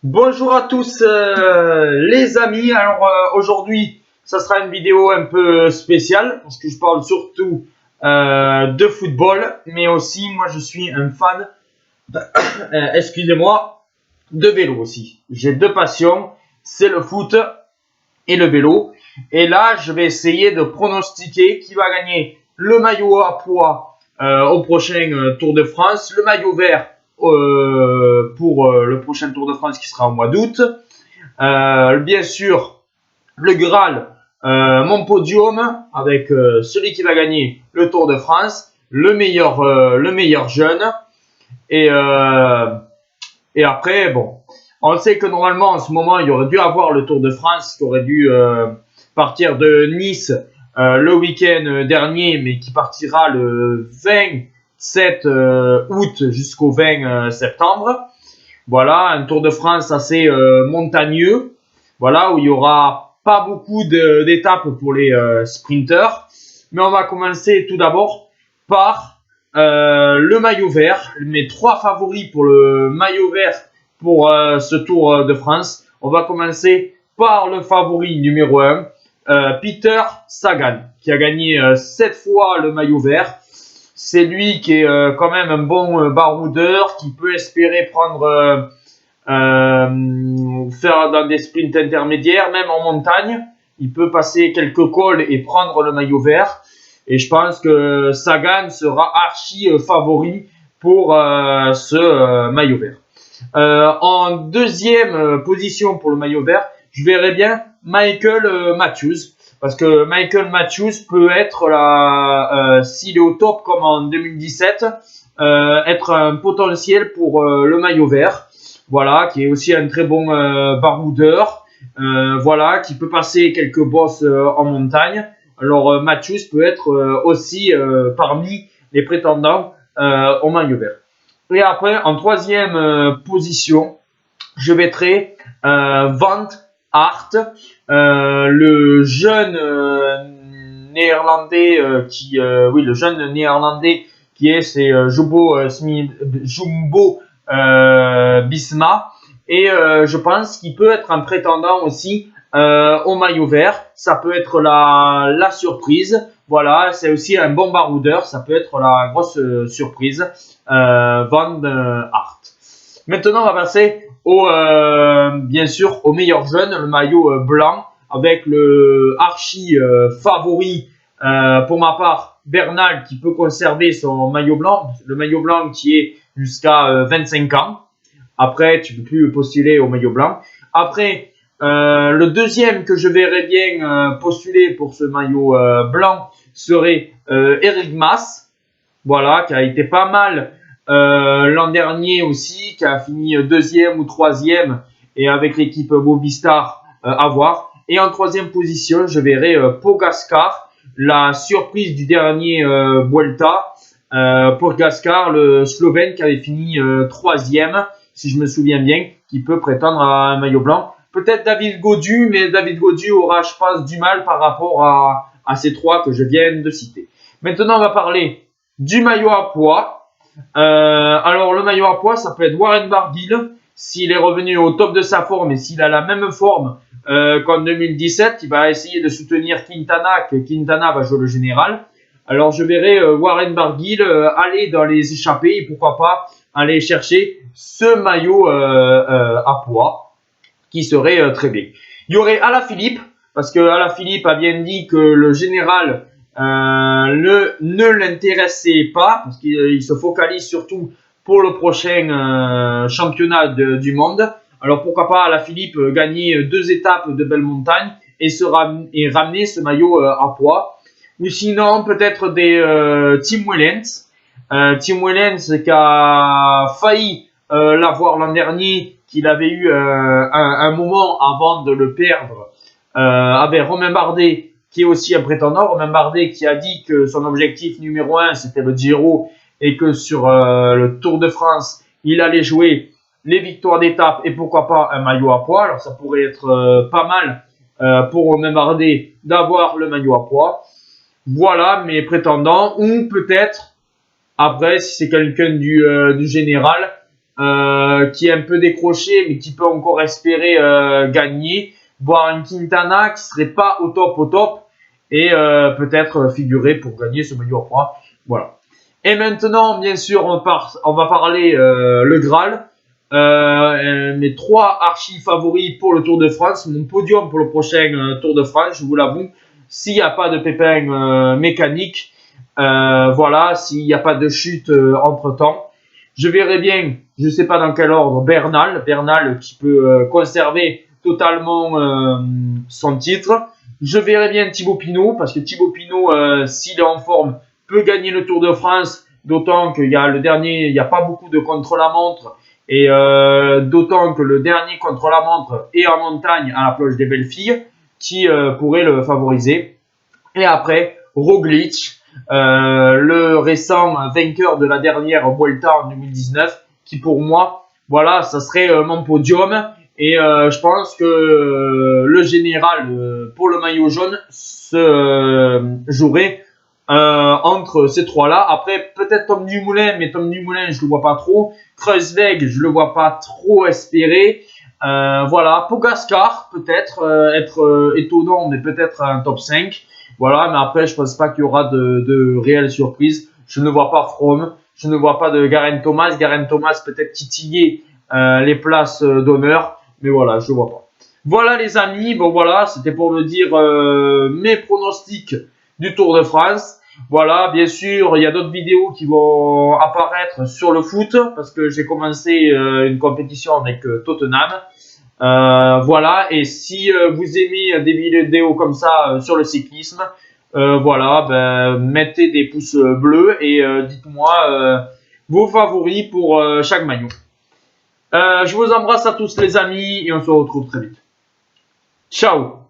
Bonjour à tous les amis. Alors aujourd'hui ça sera une vidéo un peu spéciale parce que je parle surtout de football, mais aussi moi je suis un fan excusez-moi, de vélo aussi. J'ai deux passions, c'est le foot et le vélo, et là je vais essayer de pronostiquer qui va gagner le maillot à pois au prochain Tour de France, le maillot vert pour le prochain Tour de France qui sera au mois d'août. Bien sûr, le Graal, mon podium avec celui qui va gagner le Tour de France, le meilleur jeune. Et après, bon, on sait que normalement en ce moment il y aurait dû avoir le Tour de France qui aurait dû partir de Nice le week-end dernier, mais qui partira le 27 août jusqu'au 20 septembre. Voilà, un Tour de France assez montagneux, voilà, où il y aura pas beaucoup d'étapes pour les sprinteurs. Mais on va commencer tout d'abord par le maillot vert, mes trois favoris pour le maillot vert pour ce Tour de France. On va commencer par le favori numéro 1, Peter Sagan, qui a gagné 7 fois le maillot vert. C'est lui qui est quand même un bon baroudeur, qui peut espérer prendre faire dans des sprints intermédiaires, même en montagne. Il peut passer quelques cols et prendre le maillot vert. Et je pense que Sagan sera archi favori pour ce maillot vert. En deuxième position pour le maillot vert, je verrais bien Michael Matthews. Parce que Michael Matthews peut être, s'il est au top comme en 2017, être un potentiel pour le maillot vert. Voilà, qui est aussi un très bon baroudeur. Voilà, qui peut passer quelques bosses en montagne. Alors Matthews peut être aussi parmi les prétendants au maillot vert. Et après, en troisième position, je mettrai Van Aert, le jeune néerlandais le jeune néerlandais qui est Jumbo Visma, et je pense qu'il peut être un prétendant aussi au maillot vert. Ça peut être la surprise. Voilà, c'est aussi un bon baroudeur. Ça peut être la grosse surprise. Van Aert. Maintenant, on va passer bien sûr au meilleur jeune, le maillot blanc, avec le archi favori pour ma part, Bernal, qui peut conserver son maillot blanc. Le maillot blanc qui est jusqu'à 25 ans. Après, tu ne peux plus postuler au maillot blanc. Après, le deuxième que je verrais bien postuler pour ce maillot blanc serait Eric Mas. Voilà, qui a été pas mal l'an dernier aussi, qui a fini deuxième ou troisième, et avec l'équipe Movistar à voir. Et en troisième position, je verrai Pogačar, la surprise du dernier Vuelta. Pogačar, le Slovène qui avait fini troisième, si je me souviens bien, qui peut prétendre à un maillot blanc. Peut-être David Gaudu, mais David Gaudu aura, je pense, du mal par rapport à ces trois que je viens de citer. Maintenant, on va parler du maillot à pois. Alors, le maillot à pois, ça peut être Warren Barguil, s'il est revenu au top de sa forme et s'il a la même forme qu'en 2017, il va essayer de soutenir Quintana, que Quintana va jouer le général. Alors, je verrai Warren Barguil aller dans les échappées et pourquoi pas aller chercher ce maillot à pois qui serait très bien. Il y aurait Alaphilippe, parce que Alaphilippe a bien dit que le général ne l'intéressait pas, parce qu'il se focalise surtout pour le prochain championnat du monde. Alors pourquoi pas Alaphilippe gagner 2 étapes de belles montagnes et ramener ce maillot à pois. Ou sinon peut-être des Tim Wellens. Tim Wellens qui a failli l'avoir l'an dernier, qu'il avait eu un moment avant de le perdre avec Romain Bardet, qui est aussi un prétendant. Romain Bardet qui a dit que son objectif numéro 1 c'était le Giro et que sur le Tour de France il allait jouer les victoires d'étape et pourquoi pas un maillot à pois. Alors ça pourrait être pas mal pour Romain Bardet d'avoir le maillot à pois. Voilà mes prétendants. Ou peut-être après, si c'est quelqu'un du général, qui est un peu décroché, mais qui peut encore espérer gagner. Voire un Quintana qui serait pas au top. Et peut-être figurer pour gagner ce maillot à poids. Voilà. Et maintenant, bien sûr, on va parler le Graal. Mes 3 archi favoris pour le Tour de France. Mon podium pour le prochain Tour de France, je vous l'avoue. S'il n'y a pas de pépin mécanique, voilà, s'il n'y a pas de chute entre-temps. Je verrai bien, je ne sais pas dans quel ordre, Bernal qui peut conserver totalement son titre. Je verrai bien Thibaut Pinot, parce que Thibaut Pinot, s'il est en forme, peut gagner le Tour de France, d'autant qu'il y a le dernier, il n'y a pas beaucoup de contre-la-montre, et d'autant que le dernier contre-la-montre est en montagne à la Plage des Belles Filles, qui pourrait le favoriser. Et après, Roglic, le récent vainqueur de la dernière Vuelta en 2019, qui pour moi, voilà, ça serait mon podium. Et je pense que le général pour le maillot jaune se jouerait entre ces trois-là. Après, peut-être Tom Dumoulin, mais Tom Dumoulin, je le vois pas trop. Kruijswijk, je le vois pas trop espérer. Voilà, Pogačar, peut-être être étonnant, mais peut-être un top 5. Voilà, mais après, je pense pas qu'il y aura de réelles surprises. Je ne vois pas Froome, je ne vois pas de Geraint Thomas. Geraint Thomas peut-être titiller les places d'honneur. Mais voilà, je ne vois pas. Voilà les amis, bon voilà, c'était pour me dire mes pronostics du Tour de France. Voilà, bien sûr, il y a d'autres vidéos qui vont apparaître sur le foot, parce que j'ai commencé une compétition avec Tottenham. Voilà, et si vous aimez des vidéos comme ça sur le cyclisme, voilà, ben, mettez des pouces bleus et dites-moi vos favoris pour chaque maillot. Je vous embrasse à tous les amis et on se retrouve très vite. Ciao!